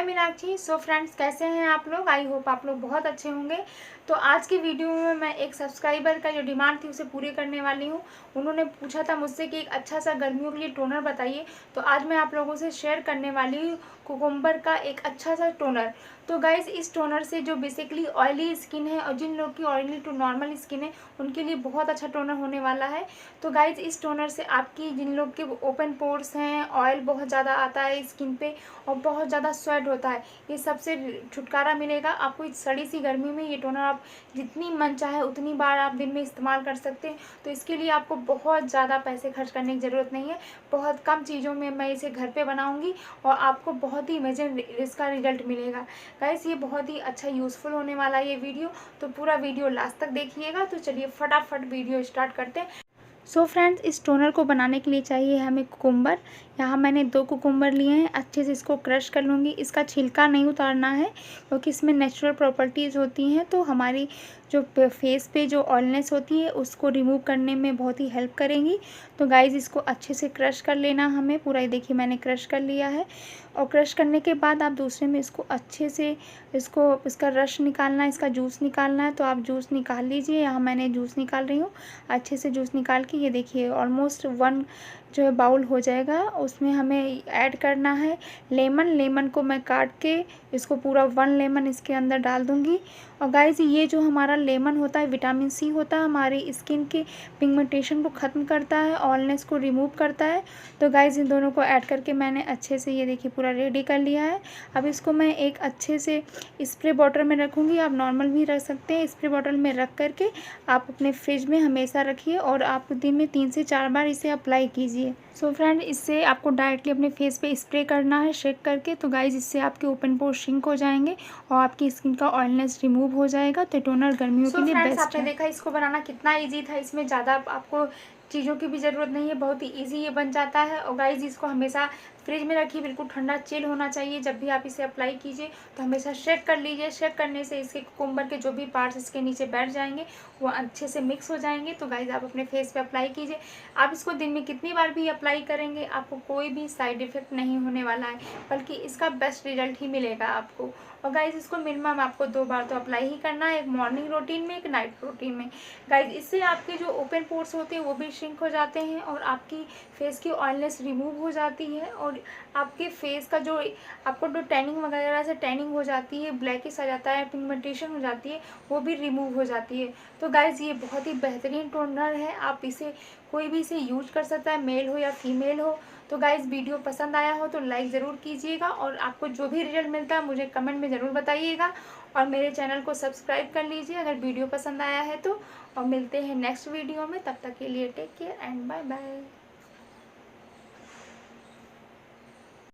Meenakshi. So friends, कैसे हैं आप लोग? आई होप आप लोग बहुत अच्छे होंगे। तो आज की वीडियो में मैं एक सब्सक्राइबर का जो डिमांड थी उसे पूरी करने वाली हूँ। उन्होंने पूछा था मुझसे कि एक अच्छा सा गर्मियों के लिए टोनर बताइए, तो आज मैं आप लोगों से शेयर करने वाली हूँ कुकुम्बर का एक अच्छा सा टोनर। तो गाइज़, इस टोनर से जो बेसिकली ऑयली स्किन है और जिन लोग की ऑयली टू नॉर्मल स्किन है उनके लिए बहुत अच्छा टोनर होने वाला है। तो गाइज़, इस टोनर से आपकी जिन लोग के ओपन पोर्स हैं, ऑयल बहुत ज़्यादा आता है स्किन पे और बहुत ज़्यादा स्वेट होता है, ये सबसे छुटकारा मिलेगा आपको। इस सड़ी सी गर्मी में ये टोनर आप जितनी मन चाहे उतनी बार आप दिन में इस्तेमाल कर सकते हैं। तो इसके लिए आपको बहुत ज़्यादा पैसे खर्च करने की ज़रूरत नहीं है। बहुत कम चीज़ों में मैं इसे घर पे बनाऊंगी और आपको बहुत ही अमेजिंग इसका रिजल्ट मिलेगा। गाइस, ये बहुत ही अच्छा यूज़फुल होने वाला है ये वीडियो, तो पूरा वीडियो लास्ट तक देखिएगा। तो चलिए फटाफट वीडियो स्टार्ट करते हैं। सो फ्रेंड्स, इस टोनर को बनाने के लिए चाहिए हमें कुकुम्बर। यहाँ मैंने 2 कुकुम्बर लिए हैं। अच्छे से इसको क्रश कर लूँगी। इसका छिलका नहीं उतारना है क्योंकि इसमें नेचुरल प्रॉपर्टीज़ होती हैं, तो हमारी जो फेस पे जो ऑयलनेस होती है उसको रिमूव करने में बहुत ही हेल्प करेंगी। तो गाइज़, इसको अच्छे से क्रश कर लेना हमें पूरा। ये देखिए मैंने क्रश कर लिया है। और क्रश करने के बाद आप दूसरे में इसको अच्छे से इसका रस निकालना है, इसका जूस निकालना है। तो आप जूस निकाल लीजिए। यहाँ मैंने जूस निकाल रही हूँ। अच्छे से जूस निकाल के ये देखिए ऑलमोस्ट 1 जो है बाउल हो जाएगा। उसमें हमें ऐड करना है लेमन को मैं काट के इसको पूरा 1 लेमन इसके अंदर डाल दूँगी। और गाइज़, ये जो हमारा लेमन होता है विटामिन सी होता है, हमारी स्किन के पिगमेंटेशन को ख़त्म करता है, ऑयलनेस को रिमूव करता है। तो गाइज़, इन दोनों को ऐड करके मैंने अच्छे से ये देखिए पूरा रेडी कर लिया है। अब इसको मैं एक अच्छे से स्प्रे बॉटल में रखूँगी। आप नॉर्मल भी रख सकते हैं। स्प्रे बॉटल में रख करके आप अपने फ्रिज में हमेशा रखिए और आप दिन में 3 से 4 बार इसे अप्लाई कीजिए। सो फ्रेंड, इससे आपको डायरेक्टली अपने फेस पे स्प्रे करना है शेक करके। तो गाइज़, इससे आपके ओपन पोर श्रिंक हो जाएंगे और आपकी स्किन का ऑयलनेस रिमूव हो जाएगा। तो टोनर गर्मियों के लिए बेस्ट है। आपने देखा इसको बनाना कितना ईजी था। इसमें ज़्यादा आपको चीज़ों की भी ज़रूरत नहीं है, बहुत ही ईजी ये बन जाता है। और गाइज़, इसको हमेशा फ्रिज में रखिए, बिल्कुल ठंडा चिल होना चाहिए। जब भी आप इसे अप्लाई कीजिए तो हमेशा शेक कर लीजिए। शेक करने से इसके कुकुम्बर के जो भी पार्ट्स इसके नीचे बैठ जाएंगे वो अच्छे से मिक्स हो जाएंगे। तो गाइज़, आप अपने फेस पे अप्लाई कीजिए। आप इसको दिन में कितनी बार भी अप्लाई करेंगे आपको कोई भी साइड इफ़ेक्ट नहीं होने वाला है, बल्कि इसका बेस्ट रिजल्ट ही मिलेगा आपको। और गाइज़, इसको मिनिमम आपको 2 बार तो अप्लाई ही करना है, एक मॉर्निंग रूटीन में, एक नाइट रूटीन में। गाइज़, इससे आपके जो ओपन पोर्स होते हैं वो भी श्रिंक हो जाते हैं और आपकी फेस की ऑयलनेस रिमूव हो जाती है। और आपके फेस का जो आपको जो टैनिंग वगैरह से टैनिंग हो जाती है, ब्लैकिश आ जाता है, पिगमेंटेशन हो जाती है, वो भी रिमूव हो जाती है। तो गाइज़, ये बहुत ही बेहतरीन टोनर है। आप इसे कोई भी इसे यूज कर सकता है, मेल हो या फीमेल हो। तो गाइज़, वीडियो पसंद आया हो तो लाइक ज़रूर कीजिएगा और आपको जो भी रिजल्ट मिलता है मुझे कमेंट में ज़रूर बताइएगा। और मेरे चैनल को सब्सक्राइब कर लीजिए अगर वीडियो पसंद आया है तो। और मिलते हैं नेक्स्ट वीडियो में, तब तक के लिए take care and bye bye.